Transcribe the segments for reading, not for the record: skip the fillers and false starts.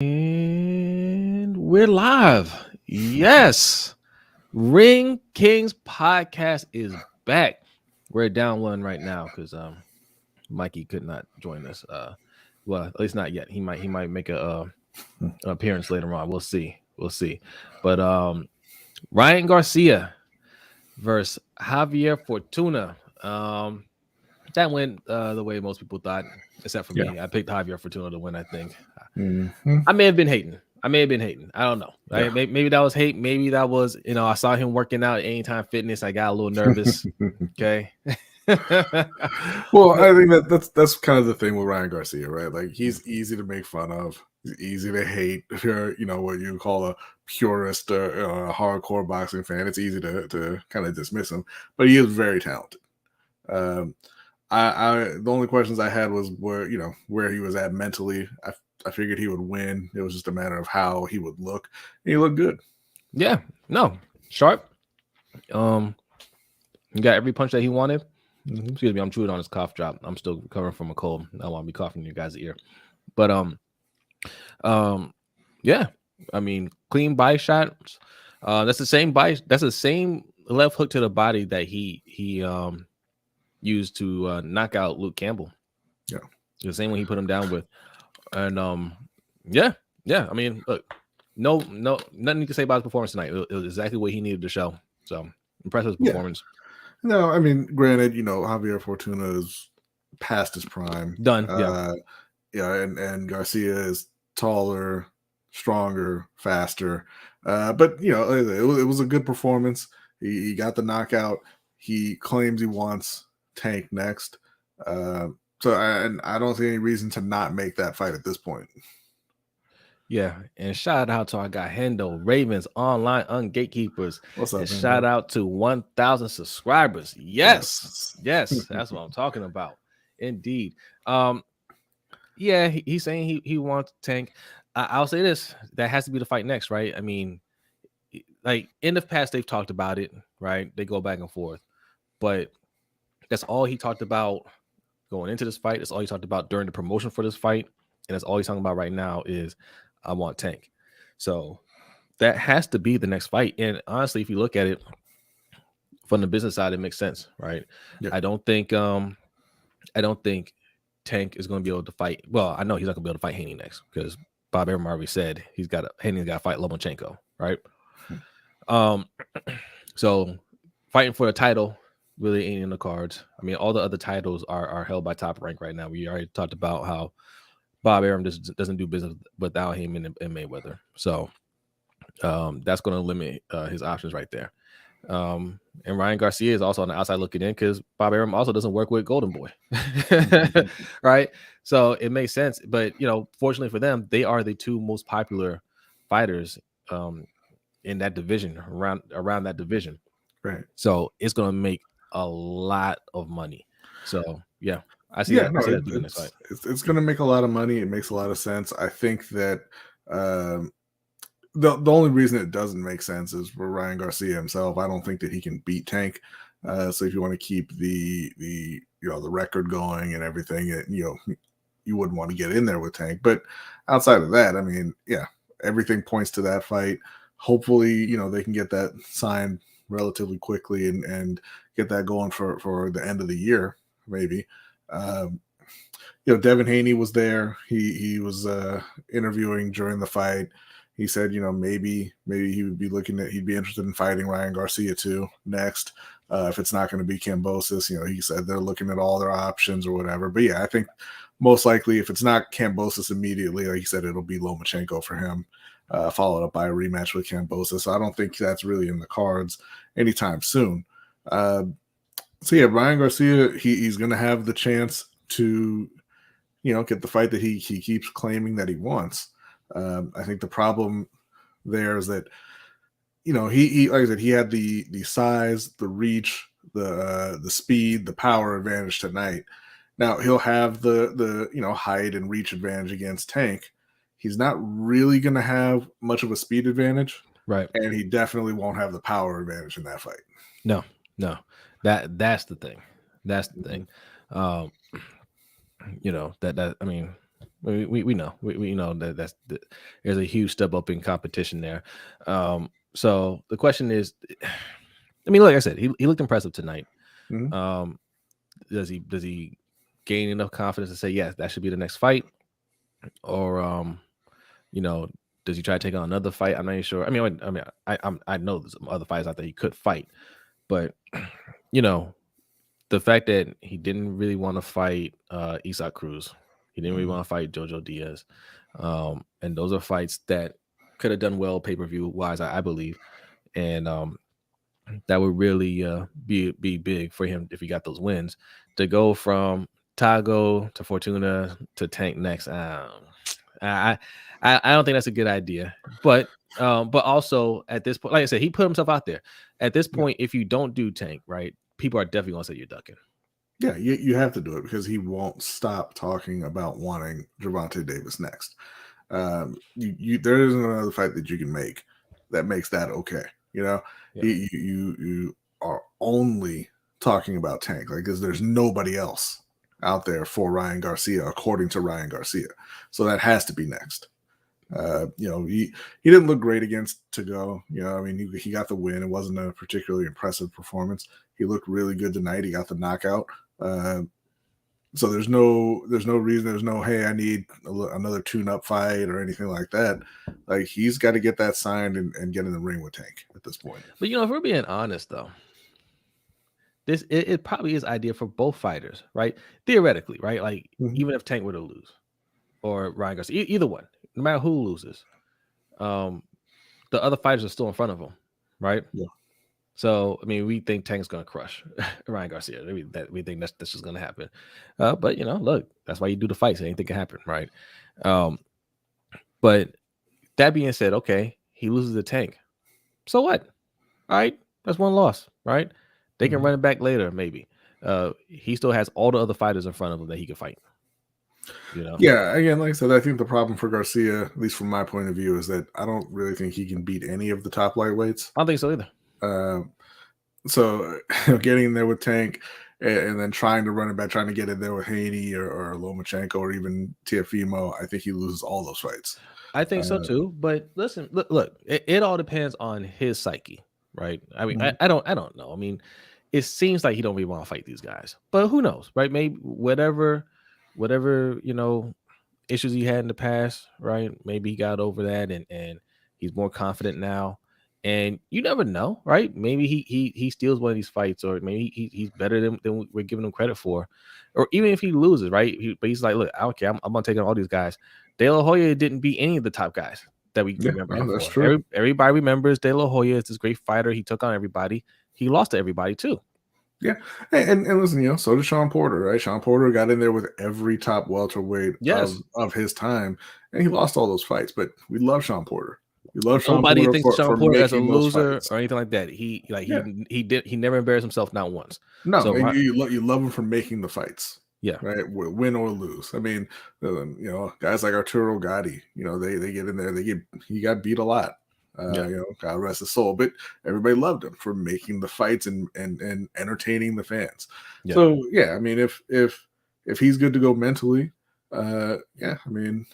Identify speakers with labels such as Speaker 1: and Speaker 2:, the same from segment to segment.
Speaker 1: And we're live. Yes. Ring Kings podcast is back. We're down one right now because Mikey could not join us. Well, at least not yet. He might make an appearance later on. We'll see. We'll see. But Ryan Garcia versus Javier Fortuna. That went the way most people thought, except for me. I picked Javier Fortuna to win, I think. I may have been hating. I don't know. Right?
Speaker 2: Yeah.
Speaker 1: Maybe that was hate. Maybe that was, I saw him working out at Anytime Fitness. I got a little nervous. Okay.
Speaker 2: Well, I think that's kind of the thing with Ryan Garcia, right? Like, he's easy to make fun of. He's easy to hate. If you're, what you call a purist or a hardcore boxing fan, it's easy to kind of dismiss him. But he is very talented. The only questions I had was where he was at mentally. I figured he would win. It was just a matter of how he would look. And he looked good.
Speaker 1: Yeah. No. Sharp. He got every punch that he wanted. Excuse me, I'm chewing on his cough drop. I'm still recovering from a cold. I don't want to be coughing in your guys' ear. But yeah. I mean, clean body shots. That's the same body. That's the same left hook to the body that he used to knock out Luke Campbell.
Speaker 2: Yeah.
Speaker 1: The same one he put him down with. And yeah. I mean, look, no, nothing you can say about his performance tonight. It was exactly what he needed to show. So impressive performance.
Speaker 2: No, I mean, granted, Javier Fortuna is past his prime.
Speaker 1: Done.
Speaker 2: And Garcia is taller, stronger, faster. But it was a good performance. He got the knockout. He claims he wants Tank next. So I don't see any reason to not make that fight at this point.
Speaker 1: Yeah, and shout out to our guy Hendo, Ravens Online Ungatekeepers.
Speaker 2: What's up,
Speaker 1: and shout out to 1,000 subscribers. Yes, that's what I'm talking about. Indeed. Yeah, he's saying he wants Tank. I'll say this: that has to be the fight next, right? I mean, like in the past, they've talked about it, right? They go back and forth, but that's all he talked about going into this fight. That's all he talked about during the promotion for this fight, and that's all he's talking about right now is I want Tank. So that has to be the next fight. And honestly, if you look at it from the business side, it makes sense, right? Yeah. I don't think Tank is going to be able to fight. Well, I know he's not going to be able to fight Haney next because Bob Arum already said Haney's got to fight Lomachenko, right? So fighting for the title really ain't in the cards. I mean, all the other titles are held by Top Rank right now. We already talked about how Bob Arum just doesn't do business without him and Mayweather. So that's going to limit his options right there. And Ryan Garcia is also on the outside looking in because Bob Arum also doesn't work with Golden Boy. Right? So it makes sense. But, fortunately for them, they are the two most popular fighters in that division, around that division.
Speaker 2: Right.
Speaker 1: So it's going to make a lot of money. So, yeah. I see that.
Speaker 2: It's going to make a lot of money. It makes a lot of sense. I think that the only reason it doesn't make sense is for Ryan Garcia himself. I don't think that he can beat Tank. So if you want to keep the record going and everything, you wouldn't want to get in there with Tank. But outside of that, I mean, yeah, everything points to that fight. Hopefully, they can get that signed relatively quickly and get that going for the end of the year, maybe. Devin Haney was there. He was interviewing during the fight. He said, maybe he would be he'd be interested in fighting Ryan Garcia too next. If it's not going to be Kambosos, he said they're looking at all their options or whatever. But yeah, I think most likely if it's not Kambosos immediately, like he said, it'll be Lomachenko for him, followed up by a rematch with Kambosos. So I don't think that's really in the cards anytime soon. So yeah, Ryan Garcia, he's going to have the chance to, get the fight that he keeps claiming that he wants. I think the problem there is that, he like I said, he had the size, the reach, the speed, the power advantage tonight. Now he'll have the height and reach advantage against Tank. He's not really going to have much of a speed advantage,
Speaker 1: right?
Speaker 2: And he definitely won't have the power advantage in that fight.
Speaker 1: No. That's the thing. That's the thing. I mean, We know we know that there's a huge step up in competition there. So the question is, I mean, like I said, he looked impressive tonight.
Speaker 2: Mhm.
Speaker 1: Does he gain enough confidence to say yes, that should be the next fight, or you know, does he try to take on another fight? I'm not even sure. I mean, I know there's some other fighters out there he could fight, but you know, the fact that he didn't really want to fight Isaac Cruz, he didn't really want to fight Jojo Diaz, and those are fights that could have done well pay-per-view wise, I believe, and that would really be big for him if he got those wins. To go from Tago to Fortuna to Tank next, I don't think that's a good idea. But also at this point, like I said, he put himself out there. At this point, if you don't do Tank, right, people are definitely gonna say you're ducking.
Speaker 2: Yeah, you have to do it because he won't stop talking about wanting Gervonta Davis next. There isn't another fight that you can make that makes that okay. You know,
Speaker 1: Yeah.
Speaker 2: you are only talking about Tank, like, because there's nobody else out there for Ryan Garcia, according to Ryan Garcia. So that has to be next. You know, he didn't look great against Tago. You know, I mean, he got the win. It wasn't a particularly impressive performance. He looked really good tonight. He got the knockout. So there's no reason. There's no, hey, I need another tune-up fight or anything like that. Like, he's got to get that signed and get in the ring with Tank at this point.
Speaker 1: But you know, if we're being honest, though, it probably is ideal for both fighters, right? Theoretically, right? Like, even if Tank were to lose or Ryan Garcia, either one, no matter who loses, the other fighters are still in front of him, right?
Speaker 2: Yeah.
Speaker 1: So, I mean, we think Tank's going to crush Ryan Garcia. We think that's just going to happen. But, you know, look, that's why you do the fights. Anything can happen, right? But that being said, okay, he loses the Tank. So what? All right, that's one loss, right? They can run it back later, maybe. He still has all the other fighters in front of him that he can fight. You know?
Speaker 2: Yeah, again, like I said, I think the problem for Garcia, at least from my point of view, is that I don't really think he can beat any of the top lightweights.
Speaker 1: I don't think so either.
Speaker 2: So getting there with Tank and then trying to run it back, trying to get in there with Haney or Lomachenko or even Teofimo, I think he loses all those fights.
Speaker 1: I think so too. But listen, look, it all depends on his psyche, right? I mean, I don't know. I mean, it seems like he don't really want to fight these guys, but who knows, right? Maybe whatever you know, issues he had in the past, right? Maybe he got over that and he's more confident now. And you never know, right? Maybe he steals one of these fights, or maybe he's better than we're giving him credit for, or even if he loses, right? But he's like, look, I don't care. I'm gonna take on all these guys. De La Hoya didn't beat any of the top guys that we remember him
Speaker 2: that's
Speaker 1: for.
Speaker 2: true.
Speaker 1: Everybody remembers De La Hoya is this great fighter. He took on everybody. He lost to everybody too.
Speaker 2: Yeah, and listen, you know, so did Sean Porter, right? Sean Porter got in there with every top welterweight of his time, and he lost all those fights. But we love Sean Porter. We love Sean
Speaker 1: Nobody
Speaker 2: Porter
Speaker 1: thinks Sean Porter as a loser
Speaker 2: fights.
Speaker 1: or anything like that. He never embarrassed himself, not once.
Speaker 2: No,
Speaker 1: so
Speaker 2: you love him for making the fights.
Speaker 1: Yeah,
Speaker 2: right. Win or lose. I mean, you know, guys like Arturo Gatti, you know, they get in there. He got beat a lot. You know, God rest his soul. But everybody loved him for making the fights and entertaining the fans. Yeah. So yeah, I mean, if he's good to go mentally, yeah, I mean,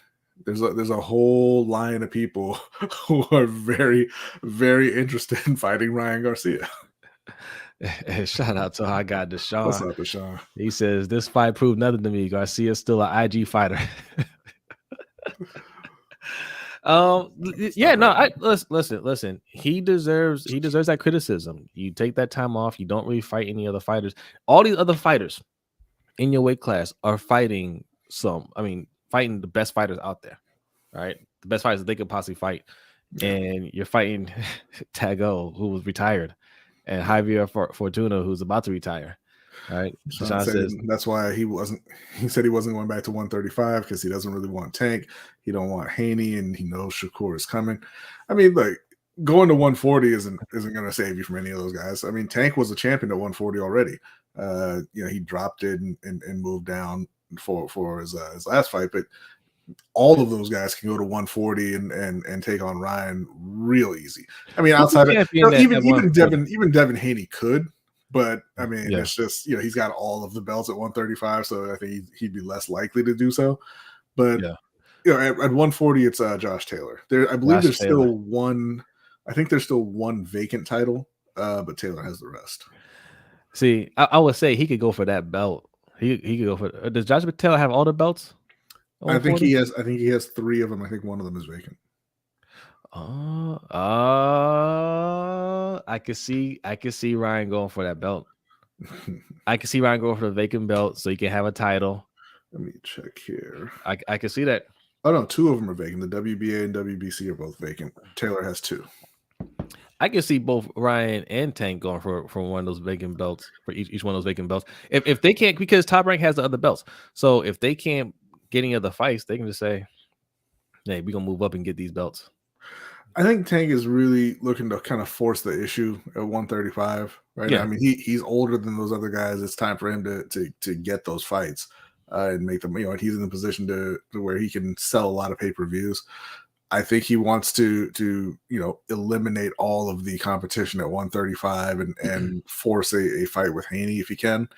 Speaker 2: there's a whole line of people who are very, very interested in fighting Ryan Garcia.
Speaker 1: Shout out to our guy Deshaun.
Speaker 2: What's up, Deshaun?
Speaker 1: He says this fight proved nothing to me. Garcia's still an IG fighter. Yeah, no, listen. He deserves that criticism. You take that time off. You don't really fight any other fighters. All these other fighters in your weight class are fighting fighting the best fighters out there, right? The best fighters that they could possibly fight. Yeah. And you're fighting Tago, who was retired, and Javier Fortuna, who's about to retire. All right.
Speaker 2: Deshaun says that's why he said he wasn't going back to 135 because he doesn't really want Tank. He don't want Haney, and he knows Shakur is coming. I mean, like, going to 140 isn't going to save you from any of those guys. I mean, Tank was a champion at 140 already. You know, he dropped it and moved down for his last fight, but all of those guys can go to 140 and take on Ryan real easy. I mean, outside of even Devin Haney could. But I mean, it's just, you know, he's got all of the belts at 135, so I think he'd be less likely to do so. But
Speaker 1: Yeah,
Speaker 2: at 140, it's Josh Taylor. I believe
Speaker 1: Josh
Speaker 2: there's
Speaker 1: Taylor.
Speaker 2: still one. I think there's still one vacant title, but Taylor has the rest.
Speaker 1: See, I would say he could go for that belt. He could go for. Does Josh Taylor have all the belts?
Speaker 2: I think
Speaker 1: 140?
Speaker 2: he has. I think he has 3 of them. I think one of them is vacant.
Speaker 1: I could see Ryan going for that belt. I can see Ryan going for the vacant belt so he can have a title.
Speaker 2: Let me check here.
Speaker 1: I can see that.
Speaker 2: Oh no, 2 of them are vacant. The WBA and WBC are both vacant. Taylor has 2.
Speaker 1: I can see both Ryan and Tank going for one of those vacant belts for each one of those vacant belts. If they can't, because Top Rank has the other belts, so if they can't get any other fights, they can just say, "Hey, we're gonna move up and get these belts."
Speaker 2: I think Tank is really looking to kind of force the issue at 135 right now.
Speaker 1: Yeah.
Speaker 2: I mean, he's older than those other guys. It's time for him to get those fights and make them. And he's in a position to where he can sell a lot of pay-per-views. I think he wants to eliminate all of the competition at 135 and force a fight with Haney if he can.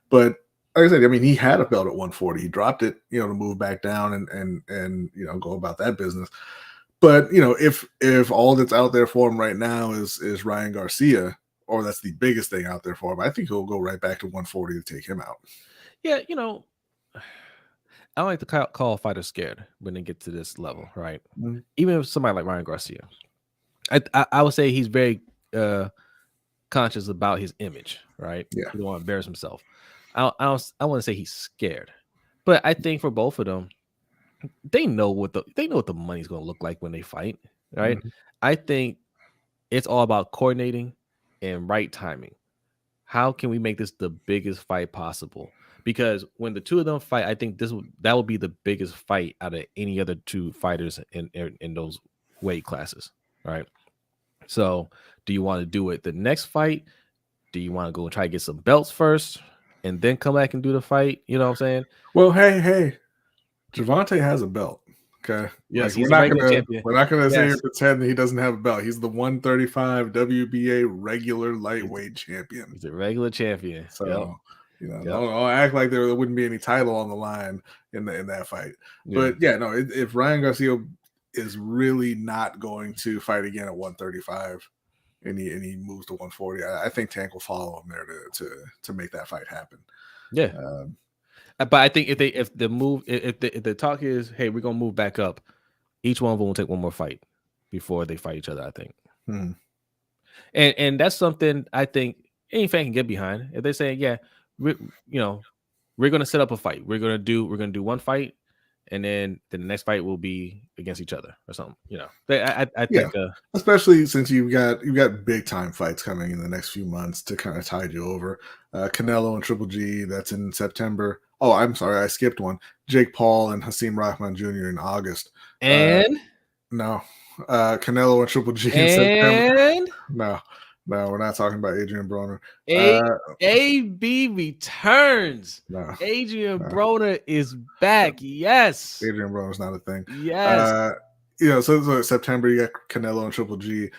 Speaker 2: But like I said, I mean, he had a belt at 140. He dropped it, to move back down and go about that business. But if all that's out there for him right now is Ryan Garcia, or that's the biggest thing out there for him, I think he'll go right back to 140 to take him out.
Speaker 1: Yeah, I don't like to call fighters scared when they get to this level, right?
Speaker 2: Mm-hmm.
Speaker 1: Even if somebody like Ryan Garcia, I would say he's very conscious about his image, right?
Speaker 2: Yeah.
Speaker 1: He don't want to embarrass himself. I want to say he's scared, but I think for both of them, they know what the money's going to look like when they fight, right?
Speaker 2: Mm-hmm.
Speaker 1: I think it's all about coordinating and right timing. How can we make this the biggest fight possible? Because when the two of them fight, I think that will be the biggest fight out of any other two fighters in those weight classes, right? So, do you want to do it the next fight? Do you want to go and try to get some belts first and then come back and do the fight? You know what I'm saying?
Speaker 2: Well, hey, Gervonta has a belt. Okay.
Speaker 1: Yes,
Speaker 2: we're
Speaker 1: he's a
Speaker 2: not
Speaker 1: regular
Speaker 2: gonna
Speaker 1: champion.
Speaker 2: we're not gonna sit here
Speaker 1: Yes.
Speaker 2: and pretend that he doesn't have a belt. He's the 135 WBA regular lightweight champion.
Speaker 1: He's a regular champion.
Speaker 2: So
Speaker 1: Yep.
Speaker 2: don't act like there wouldn't be any title on the line in that fight.
Speaker 1: Yeah.
Speaker 2: But yeah, no, if Ryan Garcia is really not going to fight again at 135 and he moves to 140, I think Tank will follow him there to make that fight happen.
Speaker 1: Yeah. But I think if the talk is, hey, we're gonna move back up, each one of them will take one more fight before they fight each other. I think, and that's something I think any fan can get behind. If they say, yeah, we're gonna set up a fight, we're gonna do one fight, and then the next fight will be against each other or something. I think,
Speaker 2: especially since you've got big time fights coming in the next few months to kind of tide you over. Canelo and Triple G, that's in September. Oh, I'm sorry, I skipped one. Jake Paul and Hasim Rahman Jr. in August.
Speaker 1: And
Speaker 2: no, Canelo and Triple G in September. No, we're not talking about Adrian Broner.
Speaker 1: AB returns.
Speaker 2: No,
Speaker 1: Adrian Broner is back. Yes,
Speaker 2: Adrian Broner's not a thing.
Speaker 1: Yes.
Speaker 2: So September you got Canelo and Triple G.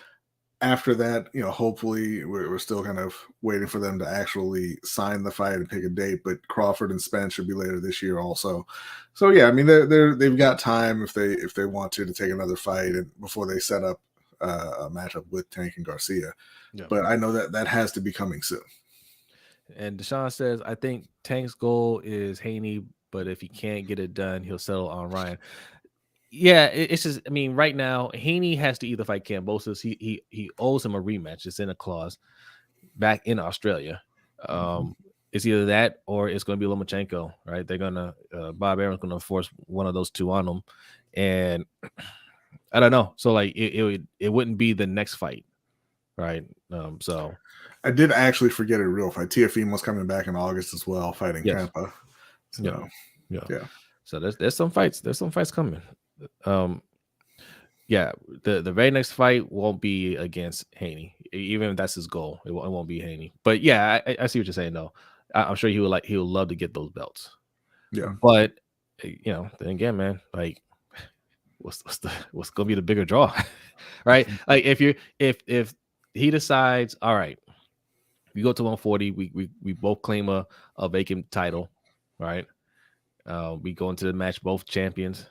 Speaker 2: After that, hopefully we're still kind of waiting for them to actually sign the fight and pick a date. But Crawford and Spence should be later this year also. So yeah, I mean they've got time if they want to take another fight and before they set up a matchup with Tank and Garcia. Yeah. But I know that has to be coming soon.
Speaker 1: And Deshaun says, I think Tank's goal is Haney, but if he can't get it done, he'll settle on Ryan. Yeah, it's just, I mean, right now, Haney has to either fight Kambosos. He owes him a rematch. It's in a clause back in Australia. It's either that or it's going to be Lomachenko, right? They're going to, Bob Aaron's going to force one of those two on him. And I don't know. So, like, it wouldn't be the next fight, right? So
Speaker 2: I did actually forget a real fight. Tiafim was coming back in August as well, fighting Tampa. So, yeah.
Speaker 1: So there's some fights. There's some fights coming. Yeah, the very next fight won't be against Haney, even if that's his goal. It won't be Haney. But yeah, I see what you're saying. though. I'm sure he would love to get those belts.
Speaker 2: Yeah,
Speaker 1: but then again, man, like what's gonna be the bigger draw, right? Like if he decides, all right, we go to 140, we both claim a vacant title, right? We go into the match both champions.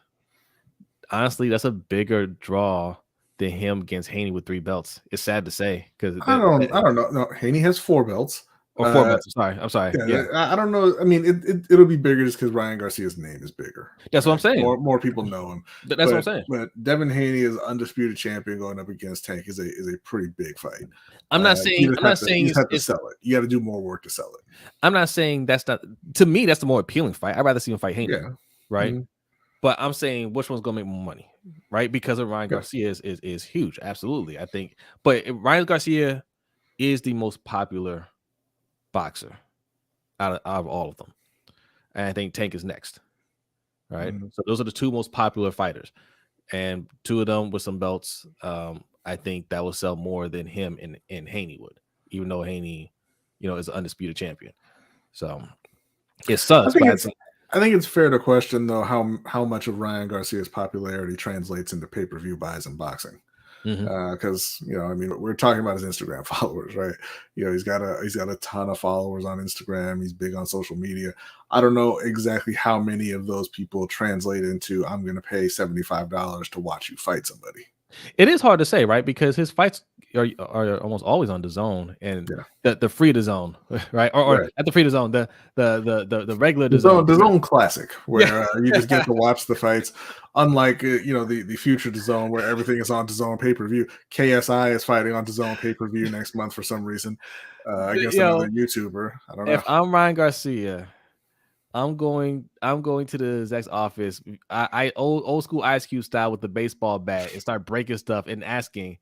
Speaker 1: Honestly, that's a bigger draw than him against Haney with 3 belts. It's sad to say because
Speaker 2: I don't know. No, Haney has 4 belts.
Speaker 1: or 4 belts. I'm sorry. Yeah.
Speaker 2: I don't know. I mean, it'll be bigger just because Ryan Garcia's name is bigger.
Speaker 1: That's what I'm saying.
Speaker 2: More people know him.
Speaker 1: That's what I'm saying.
Speaker 2: But Devin Haney is undisputed champion going up against Tank is a pretty big fight.
Speaker 1: I'm not saying
Speaker 2: you have to sell it. You got to do more work to sell it.
Speaker 1: I'm not saying that's not, to me, that's the more appealing fight. I'd rather see him fight Haney.
Speaker 2: Yeah.
Speaker 1: Right. Mm-hmm. But I'm saying which one's gonna make more money, right? Because of Ryan Garcia is huge, absolutely. I think, but Ryan Garcia is the most popular boxer out of all of them, and I think Tank is next, right? Mm-hmm. So those are the 2 most popular fighters, and 2 of them with some belts. I think that will sell more than him and Haney would, even though Haney, is an undisputed champion. So it sucks.
Speaker 2: I think it's fair to question, though, how much of Ryan Garcia's popularity translates into pay-per-view buys in boxing. Because I mean, we're talking about his Instagram followers, right? He's got a ton of followers on Instagram. He's big on social media. I don't know exactly how many of those people translate into I'm going to pay $75 to watch you fight somebody.
Speaker 1: It is hard to say, right? Because his fights are almost always on the zone and the free to zone, right? Or at the free to zone, the regular
Speaker 2: the zone classic where you just get to watch the fights. Unlike the future DAZN where everything is on DAZN pay-per-view. KSI is fighting on DAZN pay-per-view next month for some reason against another YouTuber. I don't know.
Speaker 1: If I'm Ryan Garcia, I'm going to the Zach's office. I old school Ice Cube style with the baseball bat and start breaking stuff and asking,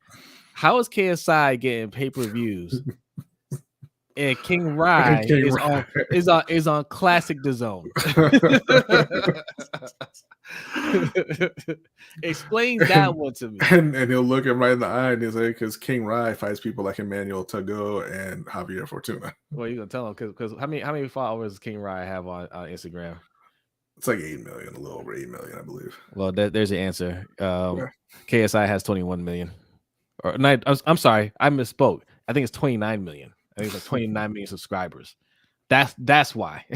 Speaker 1: how is KSI getting pay-per-views? And King Rye is on classic DAZN. Explain that one to me.
Speaker 2: And he'll look him right in the eye and he'll say, because King Rye fights people like Emmanuel Tago and Javier Fortuna.
Speaker 1: Well, you're gonna tell him because how many followers does King Rye have on Instagram?
Speaker 2: It's like 8 million, a little over 8 million, I believe.
Speaker 1: Well, there's the answer. KSI has 21 million. Or I'm sorry, I misspoke. I think it's 29 million. I think it's like 29 million subscribers. That's why.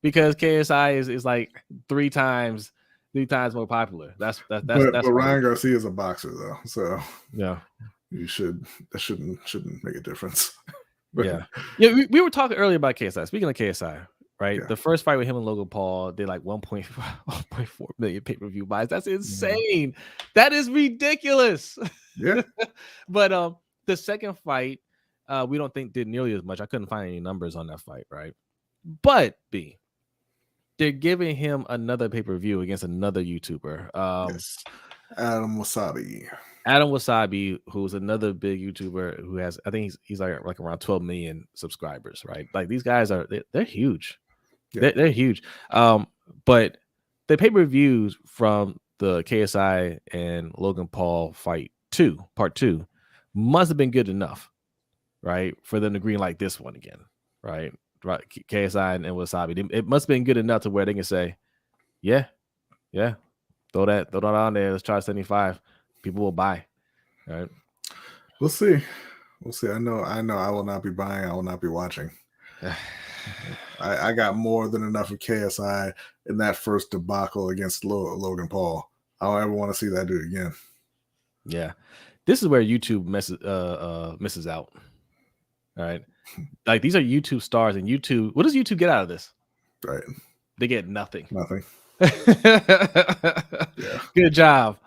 Speaker 1: Because KSI is like three times more popular. That's
Speaker 2: Ryan Garcia is a boxer though, so
Speaker 1: yeah,
Speaker 2: that shouldn't make a difference.
Speaker 1: Yeah. We were talking earlier about KSI. Speaking of KSI, right? Yeah. The first fight with him and Logan Paul did like 1.4 million pay-per-view buys. That's insane. That is ridiculous.
Speaker 2: Yeah.
Speaker 1: But the second fight, we don't think did nearly as much. I couldn't find any numbers on that fight, right? But they're giving him another pay-per-view against another YouTuber.
Speaker 2: Yes. Adam
Speaker 1: Wasabi, who's another big YouTuber who has, I think he's like around 12 million subscribers, right? Like these guys they're huge. Yeah. They're huge. But the pay-per-views from the KSI and Logan Paul fight part 2 must have been good enough, right? For them to green light this one again, right? Right. KSI and Wasabi. It must have been good enough to where they can say, yeah, throw that on there. Let's try 75. People will buy. All right.
Speaker 2: We'll see. I know I will not be buying. I will not be watching. I got more than enough of KSI in that first debacle against Logan Paul. I don't ever want to see that dude again.
Speaker 1: Yeah. This is where YouTube misses out. All right. Like these are YouTube stars, and YouTube, what does YouTube get out of this?
Speaker 2: Right.
Speaker 1: They get nothing.
Speaker 2: Nothing.
Speaker 1: Yeah. Good job.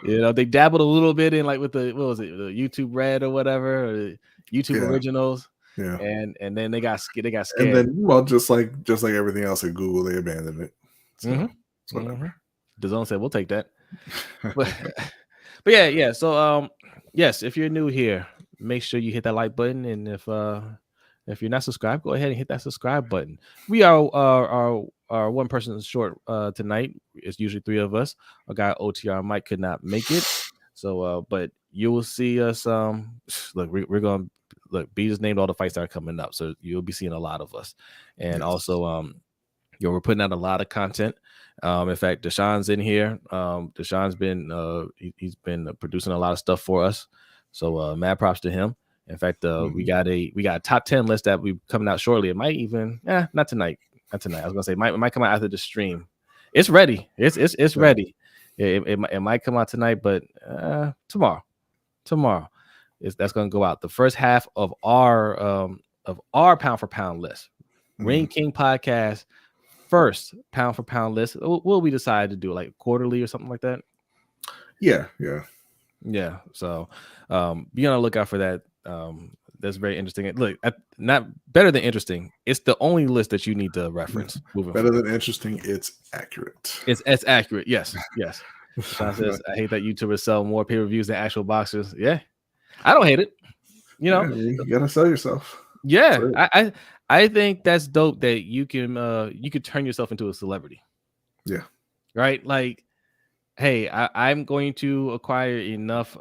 Speaker 1: They dabbled a little bit in like with the the YouTube Red or whatever, or YouTube Originals.
Speaker 2: Yeah.
Speaker 1: And then they got scared.
Speaker 2: And then just like everything else at Google, they abandoned it. So whatever.
Speaker 1: DAZN said we'll take that. but yeah. So yes, if you're new here, make sure you hit that like button, and if you're not subscribed, go ahead and hit that subscribe button. We are one person short tonight. It's usually 3 of us. Our guy OTR Mike could not make it, so but you will see us. Look, we're going to B just named all the fights that are coming up, so you'll be seeing a lot of us, and also we're putting out a lot of content. In fact, Deshaun's in here. Deshaun's been he's been producing a lot of stuff for us. So mad props to him. In fact, we got a top 10 list that we coming out shortly. It might even not tonight. Not tonight. I was gonna say it might come out after the stream. It's ready. It's ready. It might come out tonight, but tomorrow. That's gonna go out. The first half of our pound for pound list. Ring King podcast first pound for pound list. Will we decide to do like quarterly or something like that?
Speaker 2: Yeah.
Speaker 1: So be on the lookout for that. That's very interesting. Look, not better than interesting. It's the only list that you need to reference.
Speaker 2: Better than interesting. It's accurate.
Speaker 1: It's accurate. Yes. Sean says, I hate that YouTubers sell more pay-per-views than actual boxers. Yeah, I don't hate it.
Speaker 2: You gotta sell yourself.
Speaker 1: Yeah, I think that's dope that you can turn yourself into a celebrity.
Speaker 2: Yeah.
Speaker 1: Right. Like, hey, I'm going to acquire enough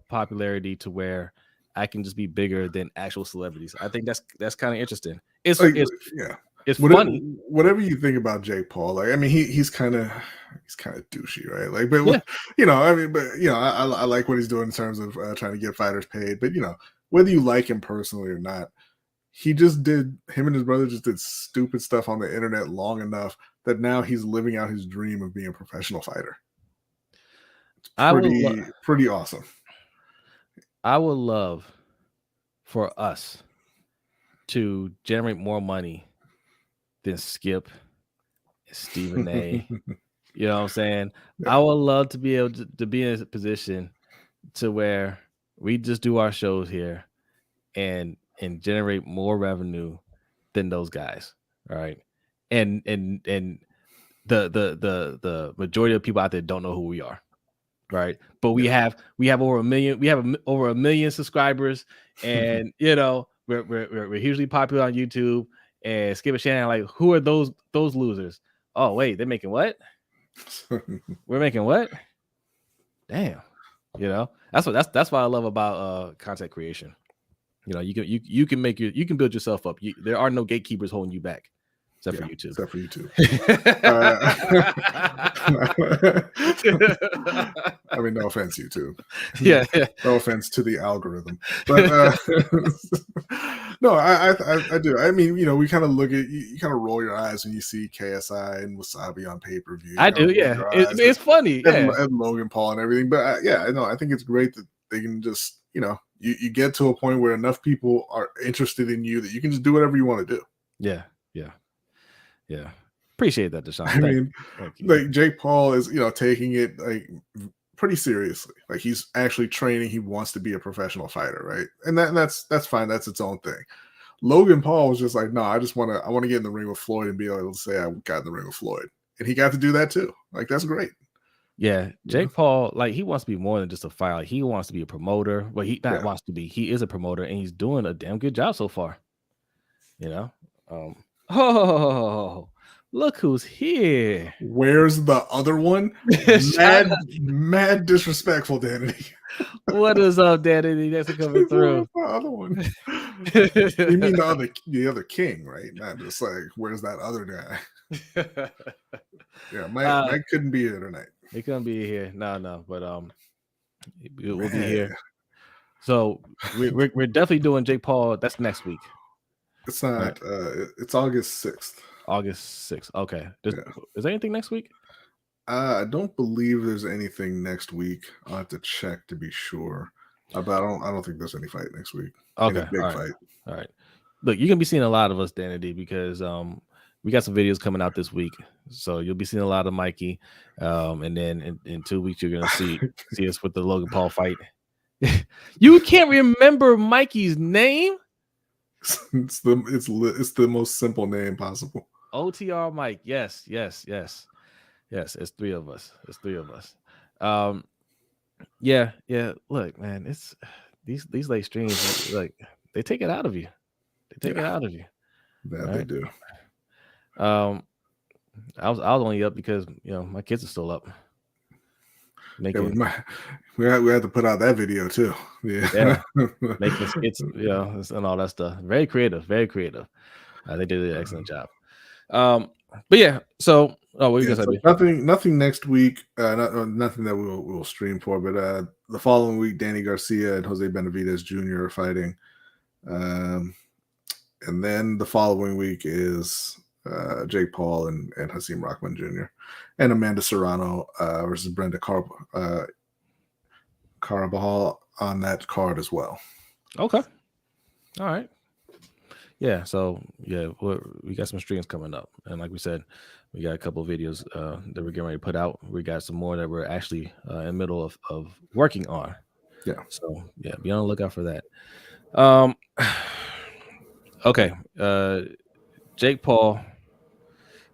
Speaker 1: popularity to where I can just be bigger than actual celebrities. I think that's kind of interesting. It's funny.
Speaker 2: Whatever you think about Jake Paul, like, I mean, he's kind of douchey, right? Like, but I like what he's doing in terms of trying to get fighters paid. But whether you like him personally or not, him and his brother just did stupid stuff on the internet long enough that now he's living out his dream of being a professional fighter. It's pretty awesome.
Speaker 1: I would love for us to generate more money than Skip and Stephen A. You know what I'm saying? Yeah. I would love to be able to be in a position to where we just do our shows here and generate more revenue than those guys. All right. And the majority of people out there don't know who we are. Right. But we have over 1 million. We have over 1 million subscribers, and we're hugely popular on YouTube. And Skip and Shannon, like, who are those losers? Oh, wait, they're making what? We're making what? Damn. That's what I love about content creation. You can build yourself up. There are no gatekeepers holding you back. Except for YouTube.
Speaker 2: I mean, no offense, YouTube.
Speaker 1: Yeah.
Speaker 2: No offense to the algorithm. But no, I do. I mean, we kind of look at you kind of roll your eyes when you see KSI and Wasabi on pay-per-view.
Speaker 1: I do, yeah. It's funny.
Speaker 2: And Logan Paul and everything. But I think it's great that they can just, you get to a point where enough people are interested in you that you can just do whatever you want to do.
Speaker 1: Yeah. Appreciate that, Deshaun.
Speaker 2: I mean, like, Jake Paul is, taking it like pretty seriously. Like, he's actually training. He wants to be a professional fighter, right? And that's fine. That's its own thing. Logan Paul was just like, no, I want to get in the ring with Floyd and be able to say I got in the ring with Floyd, and he got to do that too. Like, that's great.
Speaker 1: Yeah, Jake Paul, like, he wants to be more than just a fighter. Like, he wants to be a promoter. Well, wants to be. He is a promoter, and he's doing a damn good job so far. Oh, look who's here.
Speaker 2: Where's the other one? Mad disrespectful, Danity.
Speaker 1: What is up, Danity? That's coming through.
Speaker 2: The other one. You mean the other king, right? Not just like, where's that other guy? Yeah, Mike couldn't be here tonight.
Speaker 1: He couldn't be here. No, but we'll be here. So we're definitely doing Jake Paul. That's next week.
Speaker 2: It's not. Right. It's August 6th.
Speaker 1: August 6th. Okay. Is there anything next week?
Speaker 2: I don't believe there's anything next week. I'll have to check to be sure. But I don't think there's any fight next week.
Speaker 1: Okay.
Speaker 2: Big fight.
Speaker 1: All right. Look, you're gonna be seeing a lot of us, Danity, because we got some videos coming out this week. So you'll be seeing a lot of Mikey. And then in 2 weeks you're gonna see us with the Logan Paul fight. You can't remember Mikey's name?
Speaker 2: It's the most simple name possible.
Speaker 1: OTR Mike. Yes. It's three of us. Yeah. Look, man, it's these late streams, like, they take it out of you.
Speaker 2: Yeah, right? They do.
Speaker 1: I was only up because my kids are still up.
Speaker 2: We had to put out that video too. Yeah.
Speaker 1: Making skits, and all that stuff. Very creative. They did an excellent job. But yeah, so what you
Speaker 2: Yeah,
Speaker 1: gonna
Speaker 2: so
Speaker 1: say?
Speaker 2: nothing next week. Nothing that we'll stream for. But the following week, Danny Garcia and Jose Benavidez Jr. are fighting. And then the following week is Jake Paul and Hasim Rahman Jr. and Amanda Serrano versus Brenda Carabajal on that card as well.
Speaker 1: Okay, all right. Yeah, so yeah, we got some streams coming up, and like we said, we got a couple of videos that we're getting ready to put out. We got some more that we're actually in the middle of working on.
Speaker 2: Yeah.
Speaker 1: So yeah, be on the lookout for that. Um, okay, Jake Paul,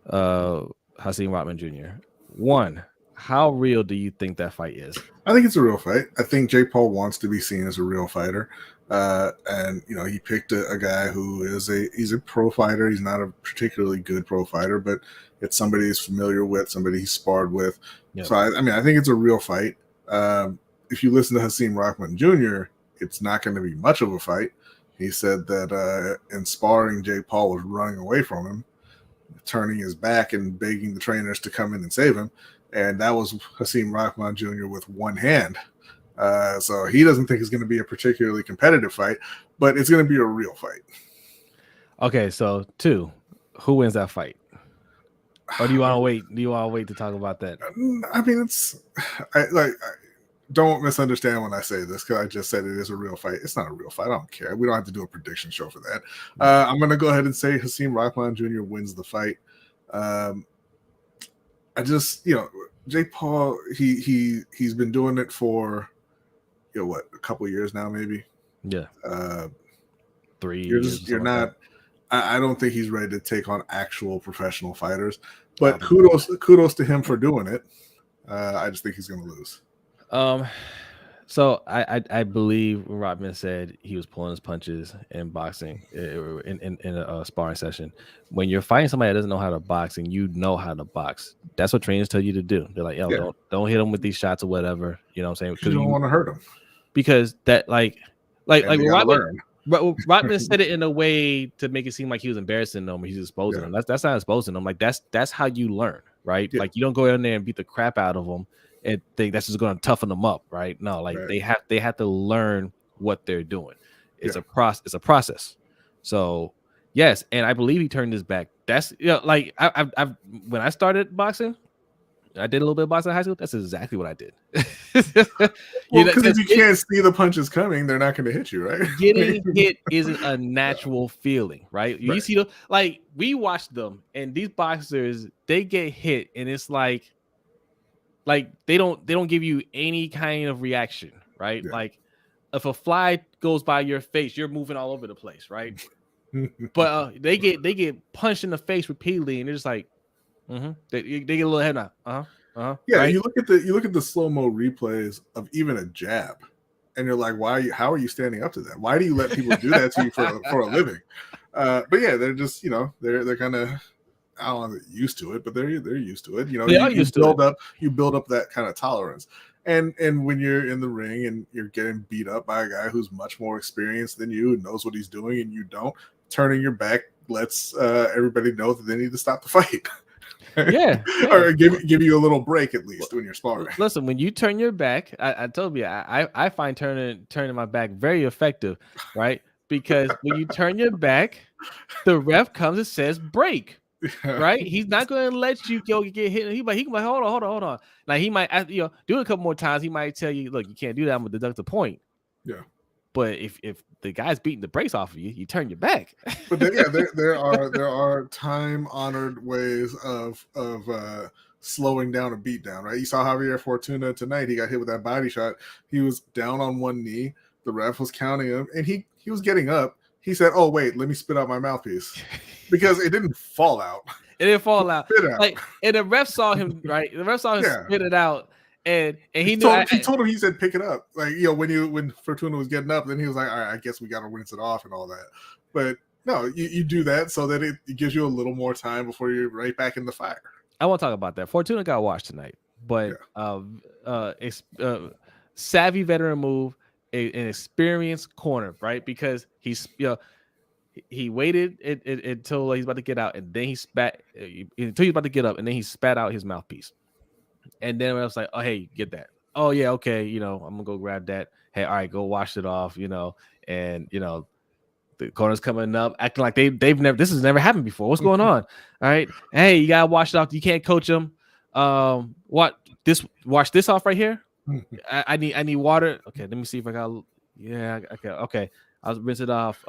Speaker 1: Hasim Rahman Jr. One, how real do you think that fight is?
Speaker 2: I think it's a real fight. I think Jake Paul wants to be seen as a real fighter. And he picked a guy who he's a pro fighter. He's not a particularly good pro fighter, but it's somebody he's familiar with, somebody he's sparred with. Yep. So I think it's a real fight. If you listen to Hasim Rahman Jr., it's not going to be much of a fight. He said that in sparring, Jake Paul was running away from him, turning his back and begging the trainers to come in and save him. And that was Hasim Rahman Jr. with one hand. So he doesn't think it's going to be a particularly competitive fight, but it's going to be a real fight.
Speaker 1: Okay, so two, who wins that fight? Or do you want to wait? Do you want to wait to talk about that?
Speaker 2: I mean, don't misunderstand when I say this, because I just said it is a real fight. It's not a real fight. I don't care. We don't have to do a prediction show for that. I'm going to go ahead and say Hasim Rahman Jr. wins the fight. I just, Jake Paul, he's been doing it for, a couple of years now, maybe.
Speaker 1: Yeah. 3
Speaker 2: years. You're not. I don't think he's ready to take on actual professional fighters. But kudos to him for doing it. I just think he's going to lose.
Speaker 1: So I believe Rodman said he was pulling his punches in boxing in a sparring session. When you're fighting somebody that doesn't know how to box and you know how to box, that's what trainers tell you to do. They're like, don't hit him with these shots or whatever. You know what I'm saying?
Speaker 2: Because you don't want to hurt him.
Speaker 1: Because that like Rodman said it in a way to make it seem like he was embarrassing them or he's exposing them. That's not exposing them. Like that's how you learn, right? Yeah. Like you don't go in there and beat the crap out of them and think that's just going to toughen them up, right? No, like they have to learn what they're doing. It's a process. So yes, and I believe he turned his back. That's like I've when I started boxing, I did a little bit of boxing in high school. That's exactly what I did.
Speaker 2: Because if you can't see the punches coming, they're not going to hit you, right?
Speaker 1: Getting hit isn't a natural feeling, right? You see, we watch them, and these boxers, they get hit, and it's like they don't give you any kind of reaction, right? Yeah. Like if a fly goes by your face, you're moving all over the place, right? But they get punched in the face repeatedly, and they're just like, they get a little head now.
Speaker 2: Yeah, right? you look at the slow-mo replays of even a jab, and you're like, how are you standing up to that? Why do you let people do that to you for a living? But yeah, they're just they're kind of, I don't know, used to it, but they're used to it. You build up that kind of tolerance. And when you're in the ring and you're getting beat up by a guy who's much more experienced than you and knows what he's doing, and you don't, turning your back lets everybody know that they need to stop the fight.
Speaker 1: Yeah.
Speaker 2: Or give you a little break at least when you're sparring.
Speaker 1: Listen, when you turn your back, I told you, I find turning my back very effective, right? Because when you turn your back, the ref comes and says break. Right? He's not going to let you get hit. He might hold on. Like he might do it a couple more times. He might tell you, look, you can't do that. I'm gonna deduct the point.
Speaker 2: Yeah.
Speaker 1: But if the guy's beating the brakes off of you, you turn your back.
Speaker 2: But then, there are time honored ways of slowing down a beatdown. Right? You saw Javier Fortuna tonight. He got hit with that body shot. He was down on one knee. The ref was counting him, and he was getting up. He said, "Oh wait, let me spit out my mouthpiece," because it didn't fall out.
Speaker 1: It didn't fall out. Like, and the ref saw him, right? The ref saw him spit it out, and he knew.
Speaker 2: He told him. He said, "Pick it up." Like when Fortuna was getting up, then he was like, "All right, I guess we got to rinse it off and all that." But no, you do that so that it gives you a little more time before you're right back in the fire.
Speaker 1: I want to talk about that. Fortuna got washed tonight, but savvy veteran move. An experienced corner, right? Because he's he waited until he's about to get out, and then he spat until he's about to get up, and then he spat out his mouthpiece. And then I was like, "Oh, hey, get that." Oh yeah, okay. I'm gonna go grab that. Hey, all right, go wash it off. And the corner's coming up, acting like they've never. This has never happened before. What's going on? All right, hey, you gotta wash it off. You can't coach them. Wash this off right here. I need water. Okay, let me see if I got. Yeah, okay. I'll rinse it off.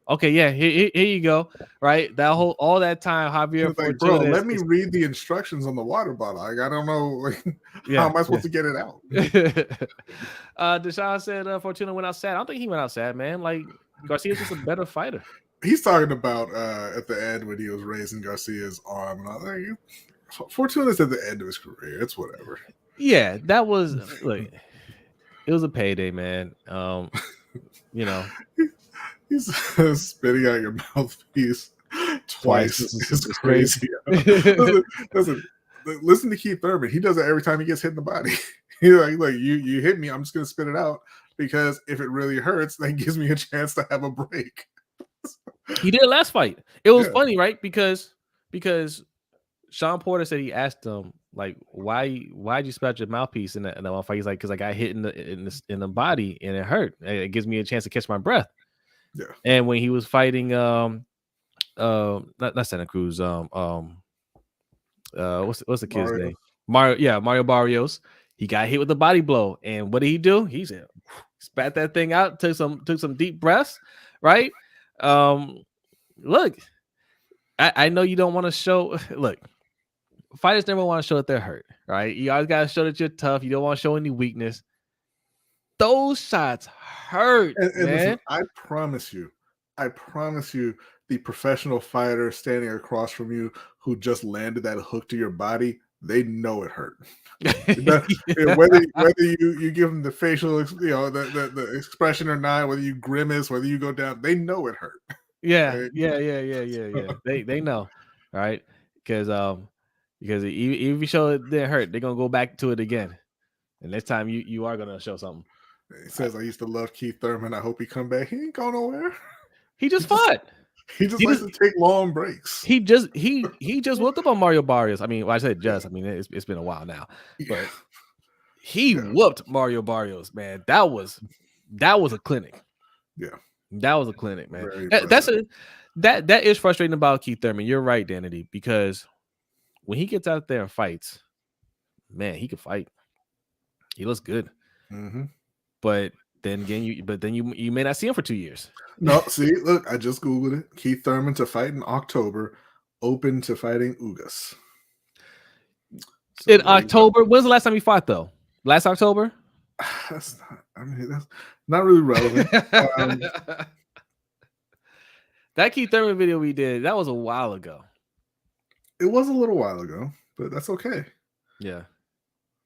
Speaker 1: Okay, yeah, here you go. Right, all that time, Javier
Speaker 2: Like, bro,
Speaker 1: Fortuna
Speaker 2: let me read the instructions on the water bottle. Like, I don't know, like, how am I supposed to get it out?
Speaker 1: Deshaun said Fortuna went out sad. I don't think he went out sad, man. Like Garcia's just a better fighter.
Speaker 2: He's talking about at the end when he was raising Garcia's arm, and I was like, Fortuna's at the end of his career. It's whatever.
Speaker 1: Yeah, that was it was a payday, man.
Speaker 2: He's spitting out your mouthpiece twice. It's crazy. Listen to Keith Thurman. He does it every time he gets hit in the body. He's like you hit me, I'm just gonna spit it out because if it really hurts, that gives me a chance to have a break.
Speaker 1: He did last fight. It was funny, right? Because Sean Porter said he asked him like, why'd you spit out your mouthpiece in that one fight? He's like, because I got hit in the body and it hurt. It gives me a chance to catch my breath.
Speaker 2: Yeah.
Speaker 1: And when he was fighting not Santa Cruz, what's the kid's name? Mario Barrios. He got hit with a body blow, and what did he do? He said, spat that thing out, took some deep breaths, right? Look, I know you don't want to show. Look, fighters never want to show that they're hurt, right? You always gotta show that you're tough. You don't want to show any weakness. Those shots hurt,
Speaker 2: and
Speaker 1: man.
Speaker 2: Listen, I promise you, the professional fighter standing across from you who just landed that hook to your body, they know it hurt. Whether you give them the facial, the expression or not, whether you grimace, whether you go down, they know it hurt.
Speaker 1: Yeah, right? Yeah. They know, right? Because if you show it didn't hurt, they're gonna go back to it again, and next time you are gonna show something.
Speaker 2: He says, "I used to love Keith Thurman. I hope he come back. He ain't going nowhere.
Speaker 1: He just fought.
Speaker 2: He likes to take long breaks.
Speaker 1: He just whooped up on Mario Barrios. I mean, I said just. I mean, it's been a while now, but he whooped Mario Barrios, man. That was a clinic.
Speaker 2: Yeah,
Speaker 1: that was a clinic, man. That is frustrating about Keith Thurman. You're right, Danity, because when he gets out there and fights, man, he can fight. He looks good.
Speaker 2: Mm-hmm.
Speaker 1: But then again, you may not see him for 2 years.
Speaker 2: No, see, look, I just Googled it. Keith Thurman to fight in October, open to fighting Ugas.
Speaker 1: So in October? When's the last time he fought, though? Last October?
Speaker 2: That's not really relevant.
Speaker 1: That Keith Thurman video we did, that was a while ago.
Speaker 2: It was a little while ago, but that's okay.
Speaker 1: Yeah.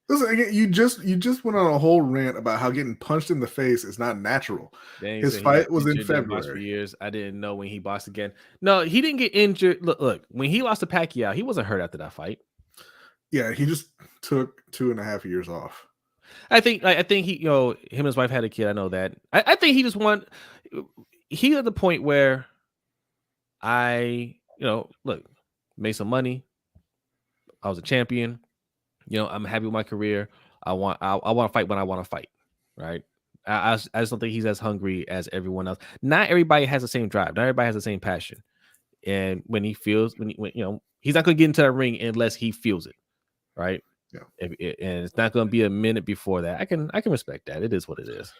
Speaker 2: Listen, again, you just went on a whole rant about how getting punched in the face is not natural. His fight was in February.
Speaker 1: For years, I didn't know when he boxed again. No, he didn't get injured. Look, when he lost to Pacquiao, he wasn't hurt after that fight.
Speaker 2: Yeah, he just took 2.5 years off.
Speaker 1: I think he, him and his wife had a kid. I know that. I think he just he's at the point where made some money. I was a champion. I'm happy with my career. I want to fight when I want to fight, right? I just don't think he's as hungry as everyone else. Not everybody has the same drive. Not everybody has the same passion. And when he feels, when he's not going to get into that ring unless he feels it, right?
Speaker 2: Yeah.
Speaker 1: And it's not going to be a minute before that. I can respect that. It is what it is.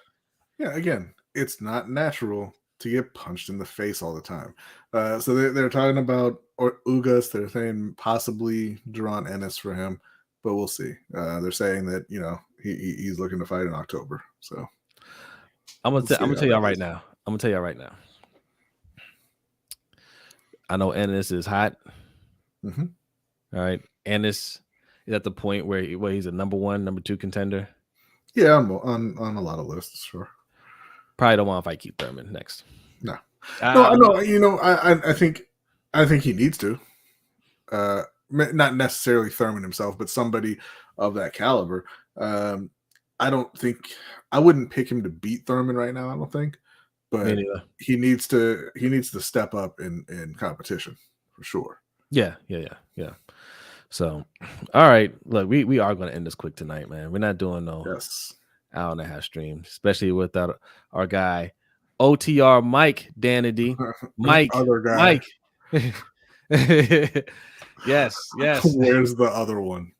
Speaker 2: Yeah. Again, it's not natural to get punched in the face all the time. So they're talking about Ugas. They're saying possibly Duran Ennis for him. But we'll see. They're saying that he's looking to fight in October. So
Speaker 1: I'm gonna tell y'all right now. I know Ennis is hot.
Speaker 2: Mm-hmm.
Speaker 1: All right, Ennis is at the point where he's a number 1, number 2 contender.
Speaker 2: Yeah, I'm on a lot of lists. Sure.
Speaker 1: Probably don't want to fight Keith Thurman next.
Speaker 2: No. I think he needs to. Not necessarily Thurman himself, but somebody of that caliber. I wouldn't pick him to beat Thurman right now. I don't think, but he needs to step up in competition for sure.
Speaker 1: Yeah. So, all right, look, we are going to end this quick tonight, man. We're not doing no hour and a half stream, especially without our guy OTR Mike Danity. Mike,
Speaker 2: other guy.
Speaker 1: Mike. Yes.
Speaker 2: Where's the other one?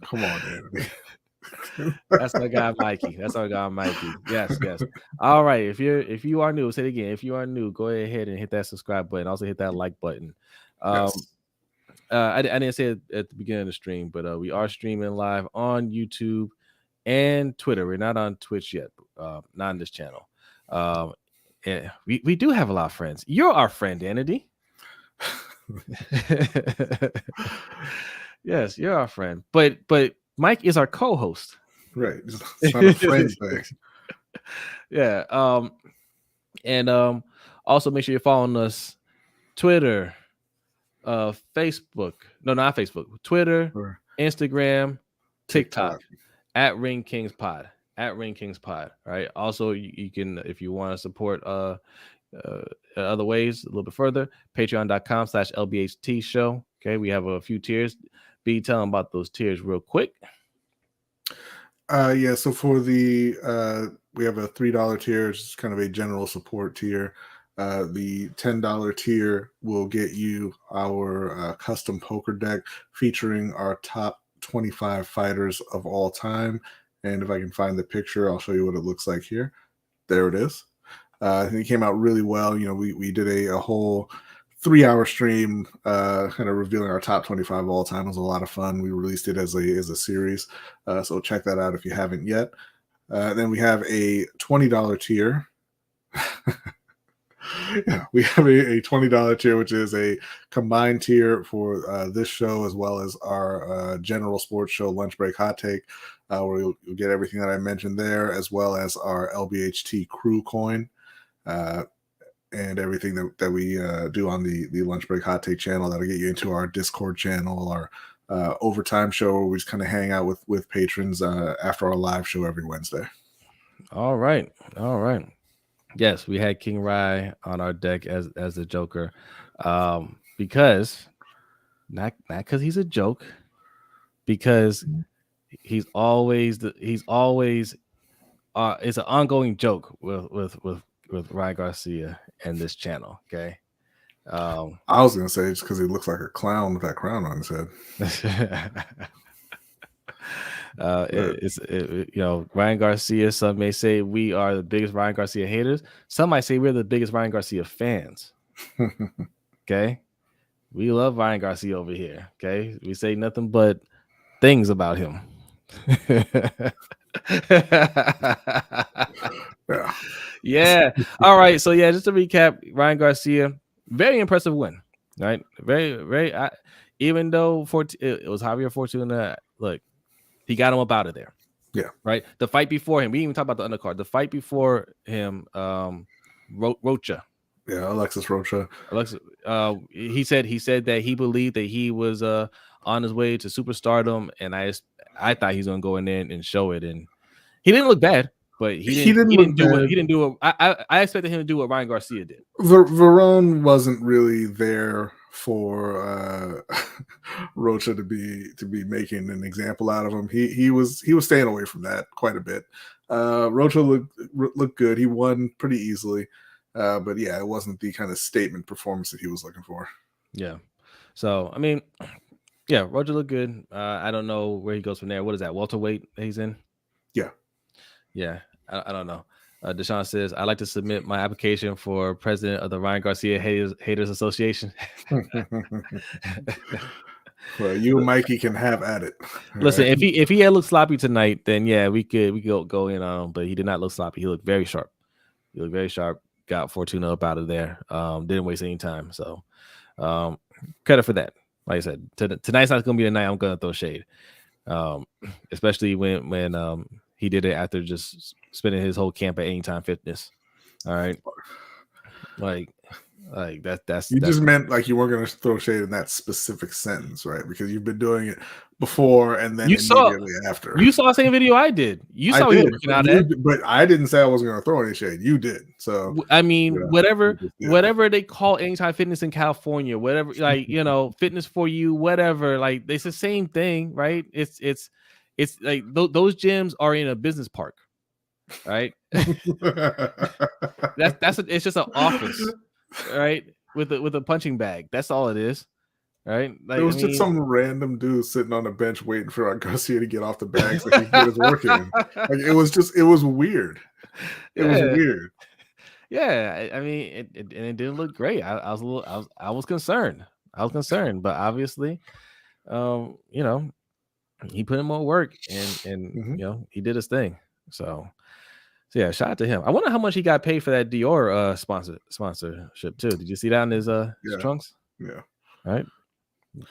Speaker 2: Come on, Danity.
Speaker 1: That's our guy Mikey. Yes. All right. If you are new, say it again. If you are new, go ahead and hit that subscribe button. Also hit that like button. I didn't say it at the beginning of the stream, but we are streaming live on YouTube and Twitter. We're not on Twitch yet, not on this channel. And we do have a lot of friends. You're our friend, Danity. Yes, you're our friend. But Mike is our co-host.
Speaker 2: Right. It's not a friend thing.
Speaker 1: Yeah. And also make sure you're following us Twitter, Facebook. No, not Facebook. Twitter, Instagram, TikTok. At Ring Kings Pod. All right. Also, you can, if you want to support other ways a little bit further, patreon.com/LBHTShow. Okay, we have a few tiers. B, tell them about those tiers real quick.
Speaker 2: Yeah, so for the we have a $3 tier, it's kind of a general support tier. The $10 tier will get you our custom poker deck featuring our top 25 fighters of all time. And if I can find the picture, I'll show you what it looks like here. There it is. I think it came out really well. You know, we did a whole 3-hour stream kind of revealing our top 25 of all time. It was a lot of fun. We released it as a series. So check that out if you haven't yet. Then we have a $20 tier. Yeah, we have a $20 tier, which is a combined tier for this show as well as our general sports show, Lunch Break Hot Take, where you'll get everything that I mentioned there, as well as our LBHT crew coin and everything that we do on the Lunch Break Hot Take channel. That'll get you into our Discord channel, our overtime show, where we just kind of hang out with patrons after our live show every Wednesday.
Speaker 1: All right. Yes, we had King Rye on our deck as the Joker, because not because he's a joke, because he's always it's an ongoing joke with Ryan Garcia and this channel. Okay,
Speaker 2: I was gonna say it's because he looks like a clown with that crown on his head.
Speaker 1: Ryan Garcia, some may say we are the biggest Ryan Garcia haters. Some might say we're the biggest Ryan Garcia fans. Okay, we love Ryan Garcia over here. Okay, we say nothing but things about him. Yeah. All right, so yeah, just to recap, Ryan Garcia, very impressive win, right? Very even though it was Javier Fortuna, look, he got him up out of there.
Speaker 2: Yeah.
Speaker 1: Right. The fight before him, we didn't even talk about the undercard. The fight before him, Rocha.
Speaker 2: Yeah, Alexis Rocha.
Speaker 1: He said that he believed that he was on his way to superstardom, and I thought he was gonna go in there and show it, and he didn't look bad, but he didn't do what I expected him to do what Ryan Garcia did.
Speaker 2: Verone wasn't really there for Rocha to be making an example out of him. He was staying away from that quite a bit. Rocha looked good. He won pretty easily, but yeah, it wasn't the kind of statement performance that he was looking for.
Speaker 1: Yeah. So I mean, yeah, Rocha looked good. I don't know where he goes from there. What is that, welterweight that he's in? Yeah. I don't know. Deshaun says, I'd like to submit my application for president of the Ryan Garcia Haters Association.
Speaker 2: Well, you and Mikey can have at it.
Speaker 1: Listen, right? if he had looked sloppy tonight, then yeah, we could go in on him, but he did not look sloppy. He looked very sharp. Got Fortuna up out of there. Didn't waste any time. So credit for that. Like I said, tonight's not gonna be the night I'm gonna throw shade. Especially when he did it after just spending his whole camp at Anytime Fitness. All right. Like, Like that's
Speaker 2: You just meant like you weren't going to throw shade in that specific sentence, right? Because you've been doing it before and then
Speaker 1: you saw
Speaker 2: immediately after.
Speaker 1: you saw the same video I did. You
Speaker 2: I
Speaker 1: saw me
Speaker 2: did,
Speaker 1: working out at.
Speaker 2: but I didn't say I wasn't going to throw any shade. You did. So
Speaker 1: I mean,
Speaker 2: you
Speaker 1: whatever
Speaker 2: just did.
Speaker 1: whatever they call Anytime Fitness in California, whatever, like, you know, Fitness for You, whatever, like it's the same thing, right? It's like those gyms are in a business park, right? It's just an office, right? With a punching bag. That's all it is, right? Like,
Speaker 2: It was just some random dude sitting on a bench waiting for Garcia to get off the bag so he could get his work in. Like it was weird. It was weird.
Speaker 1: Yeah, I mean, it didn't look great. I was concerned. I was concerned, but obviously, you know, he put in more work and you know, he did his thing. So yeah, shout out to him. I wonder how much he got paid for that Dior sponsorship too. Did you see that in his trunks?
Speaker 2: Yeah.
Speaker 1: Right.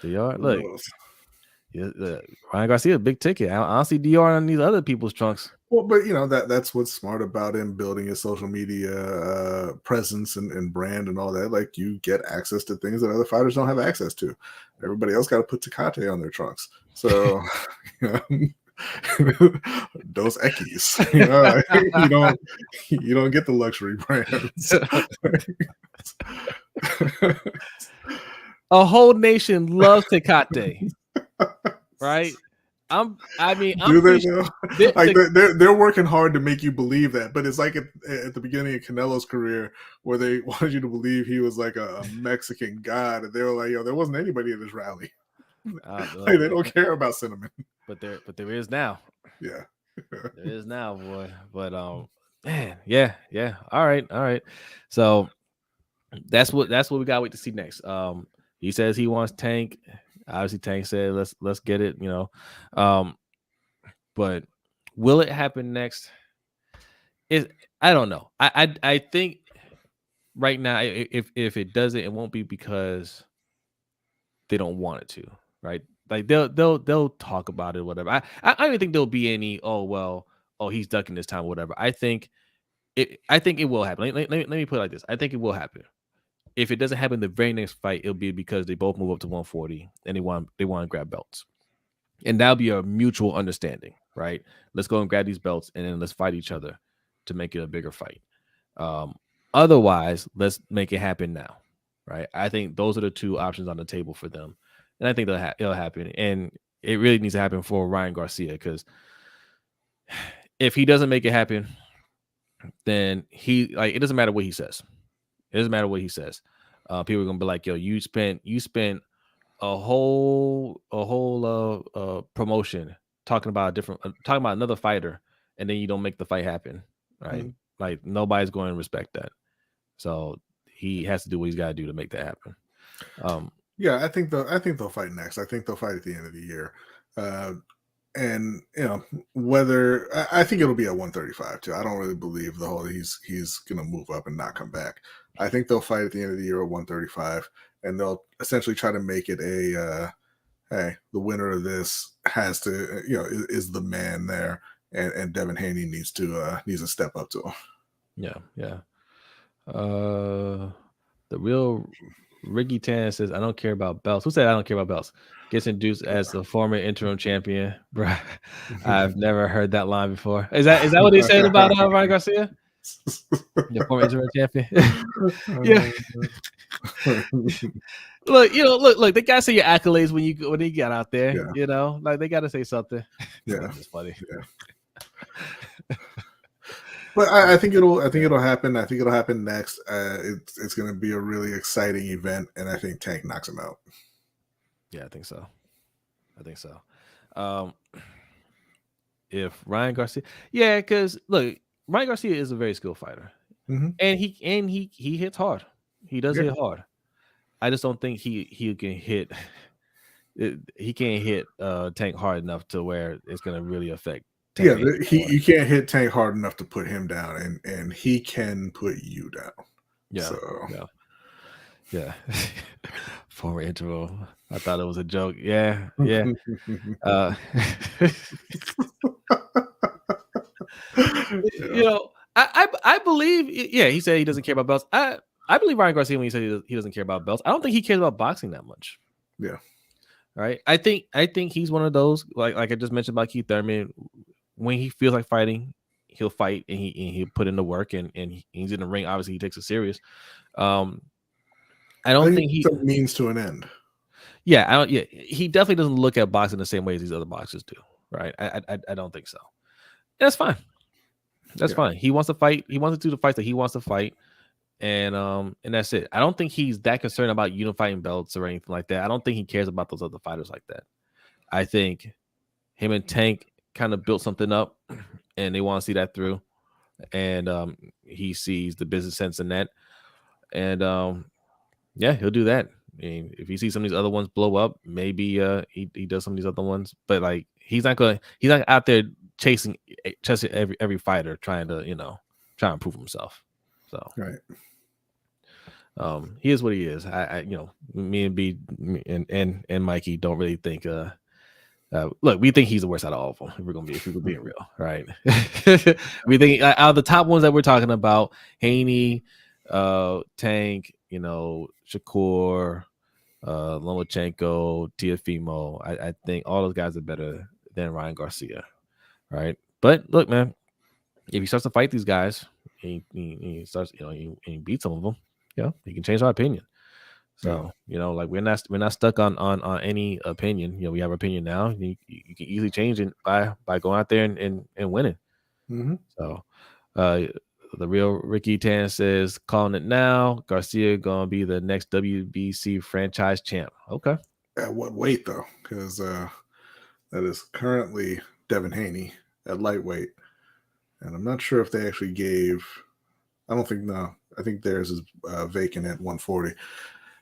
Speaker 1: Dior. Look. Yeah, Ryan Garcia, big ticket. I don't see Dior on these other people's trunks.
Speaker 2: Well, but you know that's what's smart about him building his social media presence and brand and all that. Like you get access to things that other fighters don't have access to. Everybody else got to put Tecate on their trunks. So those Ekis, you don't get the luxury brands.
Speaker 1: A whole nation loves Tecate. Right? I'm
Speaker 2: Do they know? They're working hard to make you believe that, but it's like at the beginning of Canelo's career where they wanted you to believe he was like a Mexican god, and they were like, "Yo, there wasn't anybody at this rally. Like, they don't care about cinnamon."
Speaker 1: But there is now.
Speaker 2: Yeah,
Speaker 1: there is now, boy. But man, yeah. All right. So that's what we gotta wait to see next. He says he wants Tank. Obviously, Tank said, "Let's get it," you know. But will it happen next? I don't know. I think right now, if it doesn't, it won't be because they don't want it to, right? Like they'll talk about it, whatever. I don't even think there'll be any. He's ducking this time, or whatever. I think it will happen. Let me put it like this. I think it will happen. If it doesn't happen the very next fight, it'll be because they both move up to 140 and they want to grab belts. And that'll be a mutual understanding, right? Let's go and grab these belts and then let's fight each other to make it a bigger fight. Otherwise, let's make it happen now, right? I think those are the two options on the table for them. And I think it'll happen. And it really needs to happen for Ryan Garcia, because if he doesn't make it happen, then it doesn't matter what he says. It doesn't matter what he says. People are gonna be like, "Yo, you spent a whole promotion talking about another fighter, and then you don't make the fight happen, right?" Mm-hmm. Like nobody's going to respect that. So he has to do what he's got to do to make that happen.
Speaker 2: Yeah, I think they'll fight next. I think they'll fight at the end of the year. And whether I think it'll be at 135 too. I don't really believe the whole he's gonna move up and not come back. I think they'll fight at the end of the year at 135, and they'll essentially try to make it a hey, the winner of this has to is the man there, and Devin Haney needs to step up to him.
Speaker 1: Yeah. The real Ricky Tan says, "I don't care about belts." Who said I don't care about belts? Gets introduced as the former interim champion. Bruh, I've never heard that line before. Is that what he said about Ryan Garcia? The former interim champion. Yeah. Look. They gotta say your accolades when you get out there. Yeah. Like they gotta say something.
Speaker 2: Yeah,
Speaker 1: it's funny.
Speaker 2: Yeah. But I think it'll happen. I think it'll happen next. It's going to be a really exciting event, and I think Tank knocks him out.
Speaker 1: Yeah, I think so. If Ryan Garcia, because look, Ryan Garcia is a very skilled fighter,
Speaker 2: mm-hmm.
Speaker 1: and he hits hard. He does hit hard. I just don't think he can hit. He can't hit Tank hard enough to where it's going to really affect.
Speaker 2: Yeah, you can't hit Tank hard enough to put him down, and he can put you down.
Speaker 1: Yeah,
Speaker 2: so.
Speaker 1: Yeah. Former interval. I thought it was a joke. Yeah. I believe. Yeah, he said he doesn't care about belts. I believe Ryan Garcia when he said he doesn't care about belts. I don't think he cares about boxing that much.
Speaker 2: Yeah.
Speaker 1: Right. I think he's one of those like I just mentioned about Keith Thurman. When he feels like fighting, he'll fight and he'll put in the work and he's in the ring. Obviously, he takes it serious. I don't think he
Speaker 2: means to an end.
Speaker 1: Yeah, I don't. Yeah, he definitely doesn't look at boxing the same way as these other boxers do. Right. I don't think so. That's fine. That's fine. He wants to fight. He wants to do the fights that he wants to fight. And that's it. I don't think he's that concerned about unifying belts or anything like that. I don't think he cares about those other fighters like that. I think him and Tank kind of built something up and they want to see that through. And he sees the business sense in that. And yeah, he'll do that. I mean, if he sees some of these other ones blow up, maybe he does some of these other ones. But like he's not out there chasing every fighter trying to prove himself. So
Speaker 2: right.
Speaker 1: He is what he is. Me and B and Mikey don't really think. Look, we think he's the worst out of all of them. If we're being real, right? We think out of the top ones that we're talking about, Haney, Tank, Shakur, Lomachenko, Teofimo. I think all those guys are better than Ryan Garcia, right? But look, man, if he starts to fight these guys, he starts, he beats some of them. He can change our opinion. So, like we're not stuck on any opinion. We have our opinion now. You can easily change it by going out there and winning.
Speaker 2: Mm-hmm.
Speaker 1: So, the real Ricky Tan says, calling it now. Garcia gonna be the next WBC franchise champ. Okay.
Speaker 2: At what weight though? Because that is currently Devin Haney at lightweight, and I'm not sure if they actually gave. I don't think no. I think theirs is vacant at 140.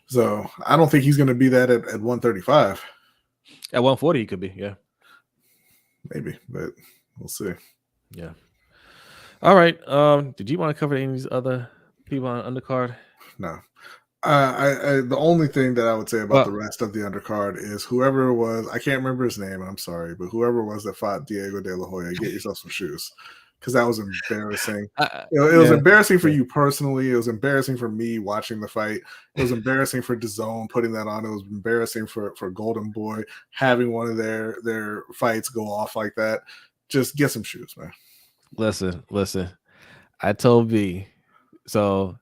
Speaker 2: So I don't think he's going to be that at 135.
Speaker 1: At 140, he could be, yeah.
Speaker 2: Maybe, but we'll see.
Speaker 1: Yeah. All right. Did you want to cover any of these other people on undercard?
Speaker 2: No. The only thing that I would say about the rest of the undercard is whoever it was, I can't remember his name, I'm sorry, but whoever it was that fought Diego De La Hoya, get yourself some shoes. Because that was embarrassing. It was embarrassing for you personally. It was embarrassing for me watching the fight. It was embarrassing for DAZN putting that on. It was embarrassing for Golden Boy having one of their fights go off like that. Just get some shoes, man.
Speaker 1: Listen. I told V. So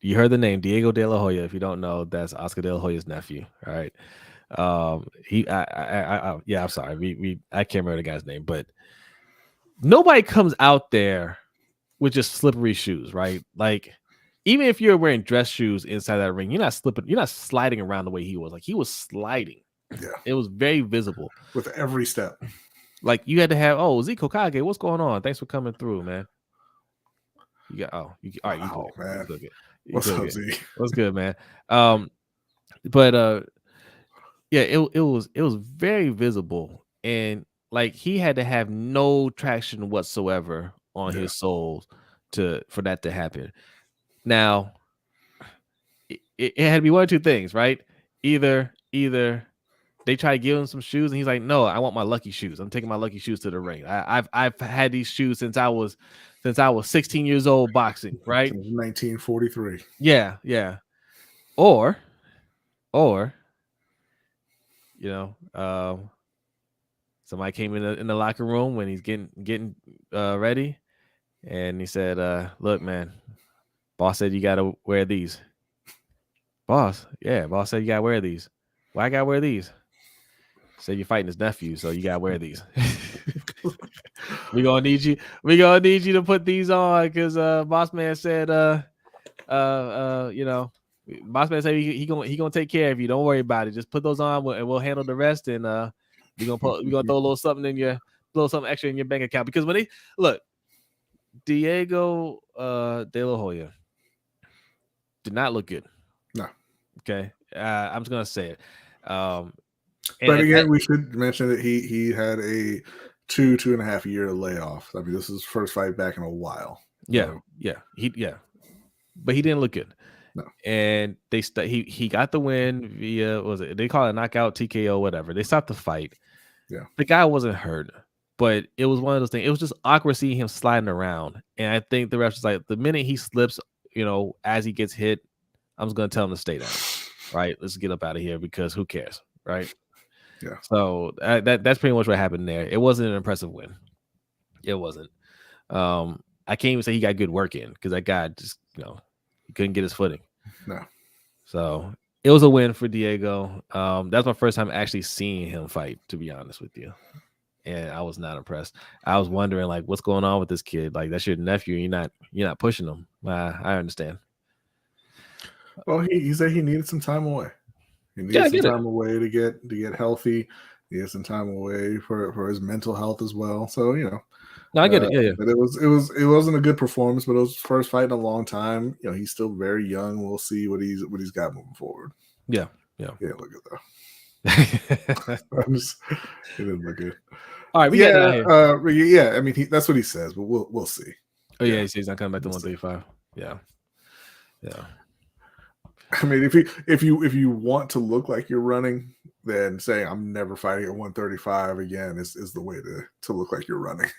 Speaker 1: you heard the name Diego De La Hoya. If you don't know, that's Oscar De La Hoya's nephew. All right. I'm sorry. I can't remember the guy's name, but nobody comes out there with just slippery shoes, right? Like, even if you're wearing dress shoes inside that ring, you're not slipping, you're not sliding around the way he was. Like, he was sliding.
Speaker 2: Yeah.
Speaker 1: It was very visible.
Speaker 2: With every step.
Speaker 1: Like, you had to have, Zico Kage, what's going on? Thanks for coming through, man. All right.
Speaker 2: Man. What's up, Z?
Speaker 1: What's good, man? But it was very visible. And like he had to have no traction whatsoever on his soles for that to happen. Now, it had to be one or two things, right? Either they try to give him some shoes, and he's like, "No, I want my lucky shoes. I'm taking my lucky shoes to the ring. I've had these shoes since I was 16 years old boxing, right?
Speaker 2: 1943.
Speaker 1: Yeah. Or somebody came in the locker room when he's getting ready, and he said, "Look, man, boss said you gotta wear these." Boss said you gotta wear these. Why I gotta wear these? Said you're fighting his nephew, so you gotta wear these. we gonna need you to put these on because boss man said boss man said he gonna take care of you. Don't worry about it. Just put those on and we'll handle the rest. And we're gonna throw a little something extra in your bank account. Because when they look, Diego De La Hoya did not look good.
Speaker 2: No.
Speaker 1: Okay. I'm just gonna say it.
Speaker 2: But again, we should mention that he had a 2.5 year layoff. I mean, this is his first fight back in a while.
Speaker 1: Yeah. But he didn't look good.
Speaker 2: No.
Speaker 1: And he got the win via, what was it? They call it a knockout, TKO, whatever. They stopped the fight.
Speaker 2: Yeah.
Speaker 1: The guy wasn't hurt, but it was one of those things. It was just awkward seeing him sliding around. And I think the ref was like, the minute he slips, as he gets hit, I'm just gonna tell him to stay down. Right? Let's get up out of here because who cares, right?
Speaker 2: Yeah.
Speaker 1: So that's pretty much what happened there. It wasn't an impressive win. It wasn't. I can't even say he got good work in because that guy just he couldn't get his footing.
Speaker 2: No.
Speaker 1: So it was a win for Diego. That's my first time actually seeing him fight, to be honest with you. And I was not impressed. I was wondering, like, what's going on with this kid? Like, that's your nephew. You're not pushing him. I understand.
Speaker 2: Well, he said he needed some time away. He needed some time away to get healthy. He needed some time away for his mental health as well. So
Speaker 1: no, I get it. Yeah.
Speaker 2: But it wasn't a good performance, but it was his first fight in a long time. He's still very young. We'll see what he's got moving forward.
Speaker 1: Yeah.
Speaker 2: He didn't look good though. It didn't look good.
Speaker 1: All right, we got down here.
Speaker 2: Yeah, I mean that's what he says, but we'll see.
Speaker 1: Oh yeah, he says he's not coming back to 135. Yeah.
Speaker 2: I mean, if you want to look like you're running, then saying I'm never fighting at 135 again is the way to look like you're running.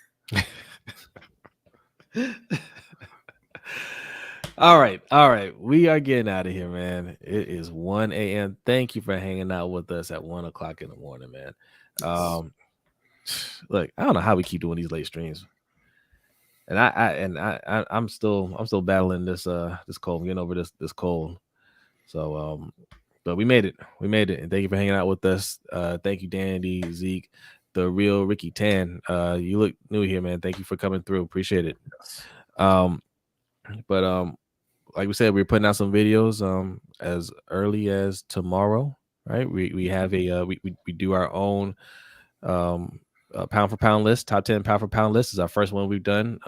Speaker 1: All right. We are getting out of here, man. It is 1 a.m. Thank you for hanging out with us at 1 o'clock in the morning, man. Look, I don't know how we keep doing these late streams, and I'm still battling this cold. I'm getting over this cold. So, but we made it, and thank you for hanging out with us. Thank you, Dandy, Zeke, the real Ricky Tan. You look new here, man. Thank you for coming through. Appreciate it. But like we said, we're putting out some videos as early as tomorrow, right? We have we do our own pound for pound list, top 10 pound for pound list is our first one we've done.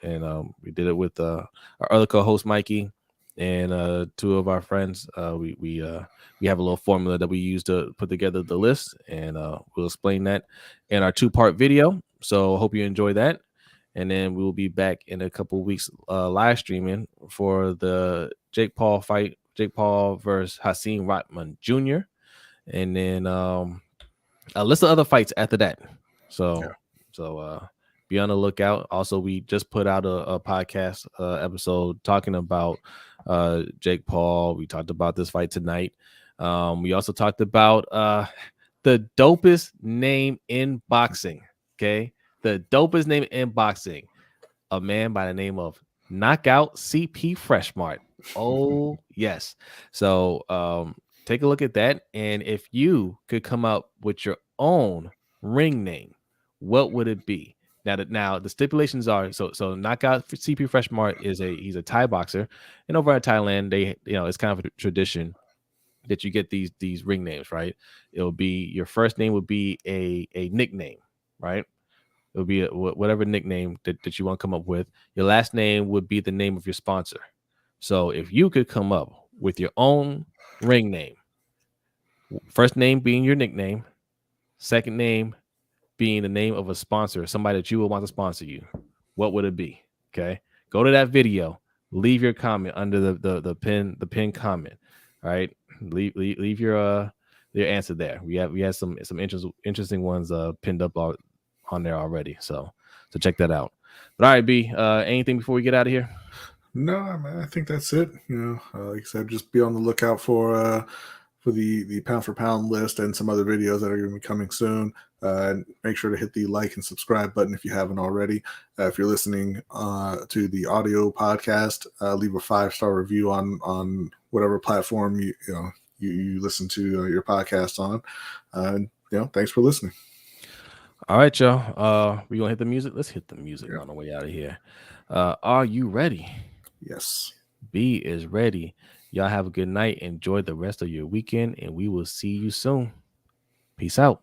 Speaker 1: And we did it with our other co-host Mikey and two of our friends. We have a little formula that we use to put together the list, and we'll explain that in our 2-part video. So hope you enjoy that. And then we'll be back in a couple weeks live streaming for the Jake Paul fight, Jake Paul versus Hasim Rahman Jr. And then a list of other fights after that. So be on the lookout. Also, we just put out a podcast episode talking about Jake Paul. We talked about this fight tonight. We also talked about the dopest name in boxing. Okay. The dopest name in boxing, a man by the name of Knockout CP Freshmart. Oh, yes. So take a look at that. And if you could come up with your own ring name, what would it be? Now the stipulations are so Knockout CP Freshmart he's a Thai boxer, and over in Thailand it's kind of a tradition that you get these ring names, right? It'll be your first name would be a nickname, right? It would be whatever nickname that you want to come up with. Your last name would be the name of your sponsor. So if you could come up with your own ring name, first name being your nickname, second name being the name of a sponsor, somebody that you would want to sponsor you, what would it be? Okay, go to that video, leave your comment under the pin comment. All right, leave your answer there. We have some interesting ones pinned up on there already, so check that out. But all right, B, anything before we get out of here?
Speaker 2: No, I think that's it. Like I said, just be on the lookout for the pound for pound list and some other videos that are going to be coming soon. And make sure to hit the like and subscribe button if you haven't already. If you're listening to the audio podcast, leave a 5-star review on whatever platform you listen to your podcast on. And thanks for listening.
Speaker 1: All right, y'all. We gonna hit the music. Let's hit the music on the way out of here. Are you ready?
Speaker 2: Yes.
Speaker 1: B is ready. Y'all have a good night. Enjoy the rest of your weekend, and we will see you soon. Peace out.